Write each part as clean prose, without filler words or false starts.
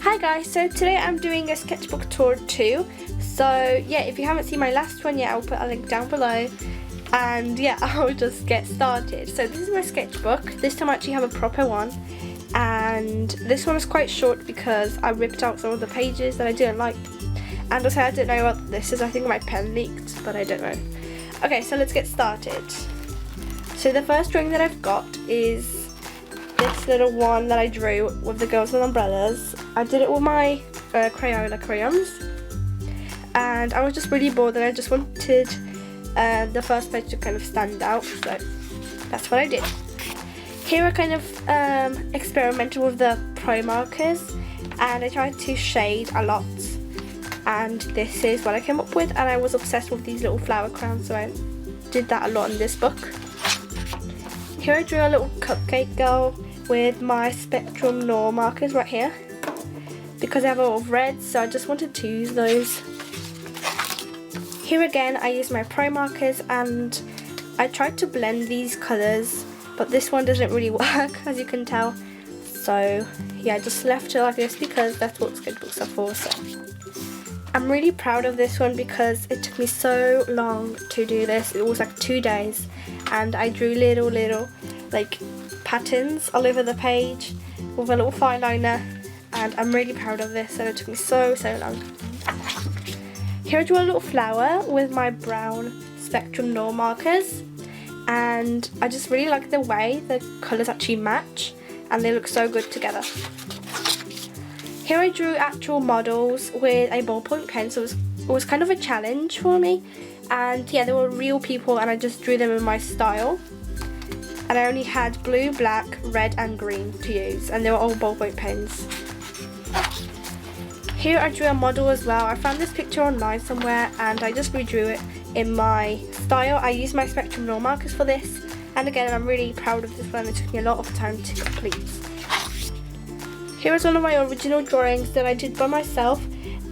Hi guys, so today I'm doing a sketchbook tour too. So yeah, if you haven't seen my last one yet, I'll put a link down below. And yeah, I'll just get started. So this is my sketchbook. This time I actually have a proper one. And this one is quite short because I ripped out some of the pages that I didn't like. And also I don't know what this is. I think my pen leaked, but I don't know. Okay, so let's get started. So the first drawing that I've got is this little one that I drew with the girls and umbrellas. I did it with my Crayola crayons. And I was just really bored and I just wanted the first page to kind of stand out. So that's what I did. Here I kind of experimented with the pro markers and I tried to shade a lot. And this is what I came up with, and I was obsessed with these little flower crowns, so I did that a lot in this book. Here I drew a little Cupcake Girl with my Spectrum Noir markers right here. Because I have a lot of reds, so I just wanted to use those. Here again I used my pro markers and I tried to blend these colours, but this one doesn't really work, as you can tell. So yeah, I just left it like this because that's what sketchbooks are for. So I'm really proud of this one because it took me so long to do this. It was like 2 days and I drew little like patterns all over the page with a little fine liner, and I'm really proud of this, and it took me so long. Here I drew a little flower with my brown Spectrum Noir markers, and I just really like the way the colours actually match and they look so good together. Here I drew actual models with a ballpoint pen, so it was kind of a challenge for me. And yeah, they were real people and I just drew them in my style. And I only had blue, black, red and green to use, and they were all ballpoint pens. Here I drew a model as well. I found this picture online somewhere and I just redrew it in my style. I used my Spectrum Noir markers for this, and again I'm really proud of this one. It took me a lot of time to complete. Here is one of my original drawings that I did by myself,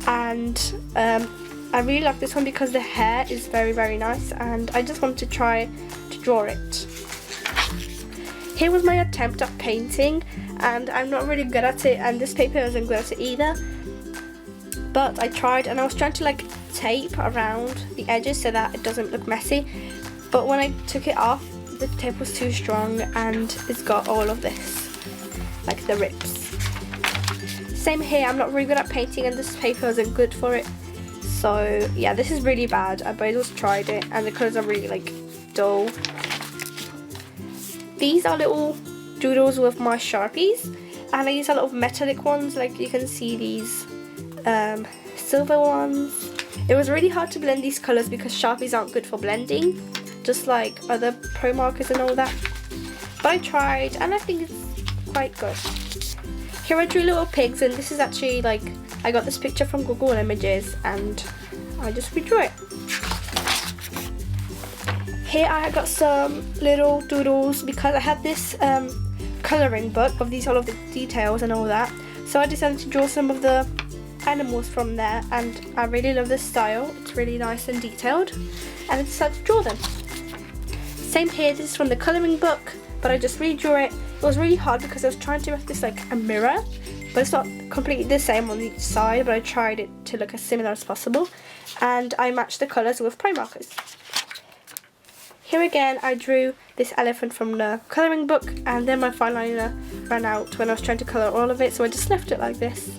and I really like this one because the hair is very nice and I just wanted to try to draw it. Here was my attempt at painting, and I'm not really good at it, and this paper isn't good at it either. But I tried, and I was trying to like tape around the edges so that it doesn't look messy. But when I took it off, the tape was too strong and it's got all of this, like the rips. Same here, I'm not really good at painting and this paper isn't good for it. So yeah, this is really bad, but I just tried it and the colours are really like dull. These are little doodles with my Sharpies, and I use a lot of metallic ones, like you can see these silver ones. It was really hard to blend these colours because Sharpies aren't good for blending, just like other pro markers and all that. But I tried and I think it's quite good. Here I drew little pigs, and this is actually like, I got this picture from Google Images and I just redrew it. Here I got some little doodles because I had this colouring book of all of the details and all that. So I decided to draw some of the animals from there, and I really love this style. It's really nice and detailed, and I decided to draw them. Same here, this is from the colouring book, but I just redrew it. It was really hard because I was trying to make this like a mirror, but it's not completely the same on each side, but I tried it to look as similar as possible, and I matched the colours with pro markers. Here again I drew this elephant from the colouring book, and then my fine liner ran out when I was trying to colour all of it, so I just left it like this.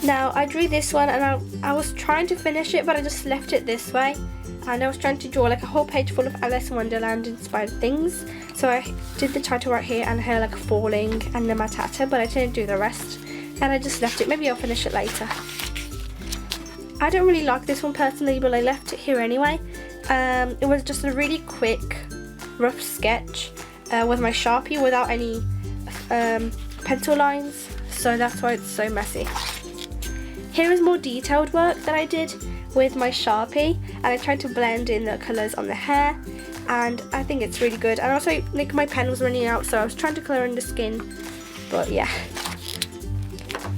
Now I drew this one and I was trying to finish it, but I just left it this way. And I was trying to draw like a whole page full of Alice in Wonderland inspired things. So I did the title right here and her like falling and the matata, but I didn't do the rest. And I just left it. Maybe I'll finish it later. I don't really like this one personally, but I left it here anyway. It was just a really quick, rough sketch with my Sharpie without any pencil lines. So that's why it's so messy. Here is more detailed work that I did with my Sharpie, and I tried to blend in the colours on the hair, and I think it's really good. And also like my pen was running out, so I was trying to colour in the skin, but yeah.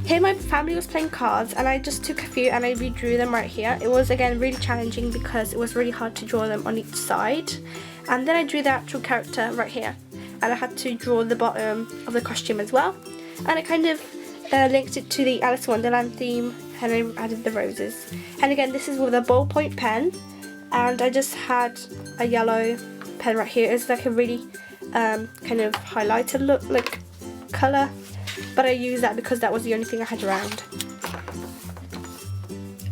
Here my family was playing cards, and I just took a few and I redrew them right here. It was again really challenging because it was really hard to draw them on each side. And then I drew the actual character right here, and I had to draw the bottom of the costume as well. and I kind of linked it to the Alice in Wonderland theme, and I added the roses. And again, this is with a ballpoint pen, and I just had a yellow pen right here. It's like a really kind of highlighter look, like colour, but I used that because that was the only thing I had around.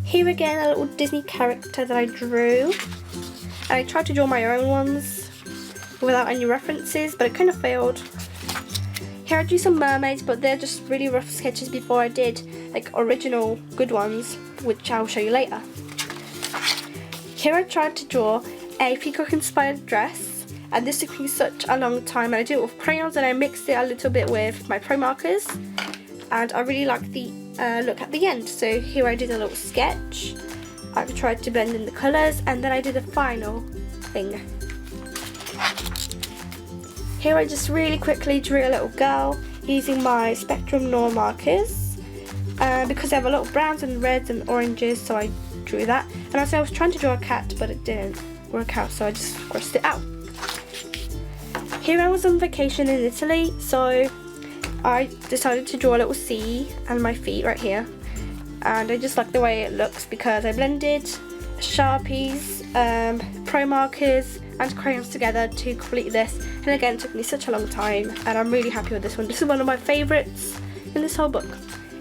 Here again, a little Disney character that I drew, and I tried to draw my own ones without any references, but it kind of failed. Here I drew some mermaids, but they're just really rough sketches before I did like original good ones, which I'll show you later. Here I tried to draw a peacock inspired dress, and this took me such a long time, and I did it with crayons and I mixed it a little bit with my pro markers, and I really like the look at the end. So here I did a little sketch, I tried to blend in the colours, and then I did a final thing. Here I just really quickly drew a little girl using my Spectrum Noir markers because I have a lot of browns and reds and oranges, so I drew that. And also I was trying to draw a cat, but it didn't work out, so I just crossed it out. Here I was on vacation in Italy, so I decided to draw a little sea and my feet right here. And I just like the way it looks because I blended Sharpies, pro markers and crayons together to complete this, and again it took me such a long time, and I'm really happy with this one. This is one of my favourites in this whole book.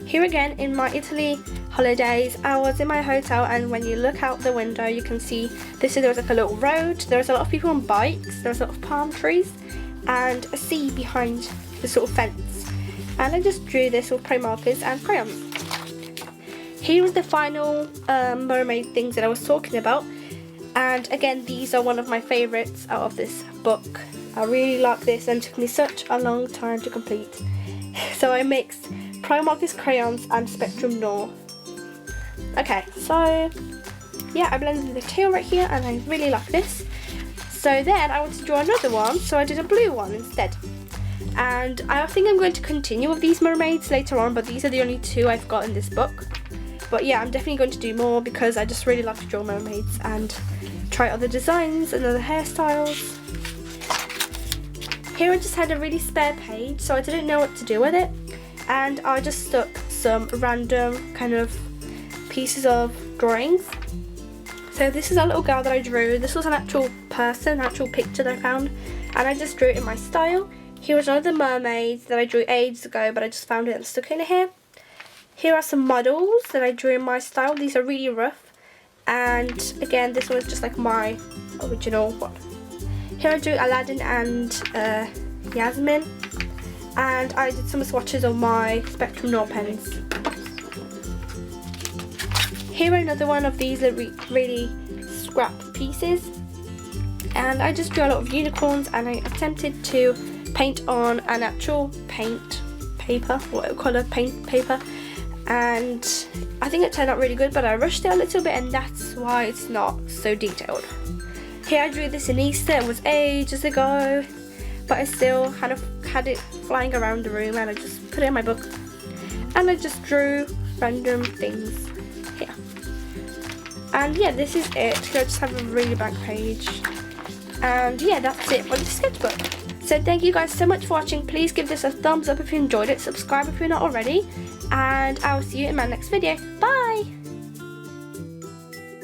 Here again in my Italy holidays, I was in my hotel, and when you look out the window you can see there was like a little road, there was a lot of people on bikes, there was a lot of palm trees and a sea behind the sort of fence, and I just drew this with pro markers and crayons. Here was the final mermaid things that I was talking about. And again, these are one of my favourites out of this book. I really like this, and it took me such a long time to complete. So I mixed pro markers, crayons and Spectrum Noir. Okay, so yeah, I blended the two right here and I really like this. So then I wanted to draw another one, so I did a blue one instead. And I think I'm going to continue with these mermaids later on, but these are the only two I've got in this book. But yeah, I'm definitely going to do more because I just really like to draw mermaids and try other designs and other hairstyles. Here I just had a really spare page, so I didn't know what to do with it, and I just stuck some random kind of pieces of drawings. So this is a little girl that I drew. This was an actual person, an actual picture that I found, and I just drew it in my style. Here was another mermaid that I drew ages ago, but I just found it and stuck it in here. Here are some models that I drew in my style. These are really rough, and again this was just like my original one. Here I drew Aladdin and Yasmin, and I did some swatches of my Spectrum Noir pens. Here are another one of these really scrap pieces, and I just drew a lot of unicorns, and I attempted to paint on an actual paint paper, watercolor paint paper, and I think it turned out really good, but I rushed it a little bit, and that's why it's not so detailed. Here I drew this in Easter. It was ages ago, but I still kind of had it flying around the room, and I just put it in my book, and I just drew random things here. And yeah, this is it. I just have a really blank page, and yeah, that's it for the sketchbook. So thank you guys so much for watching. Please give this a thumbs up if you enjoyed it, subscribe if you're not already, and I'll see you in my next video. Bye!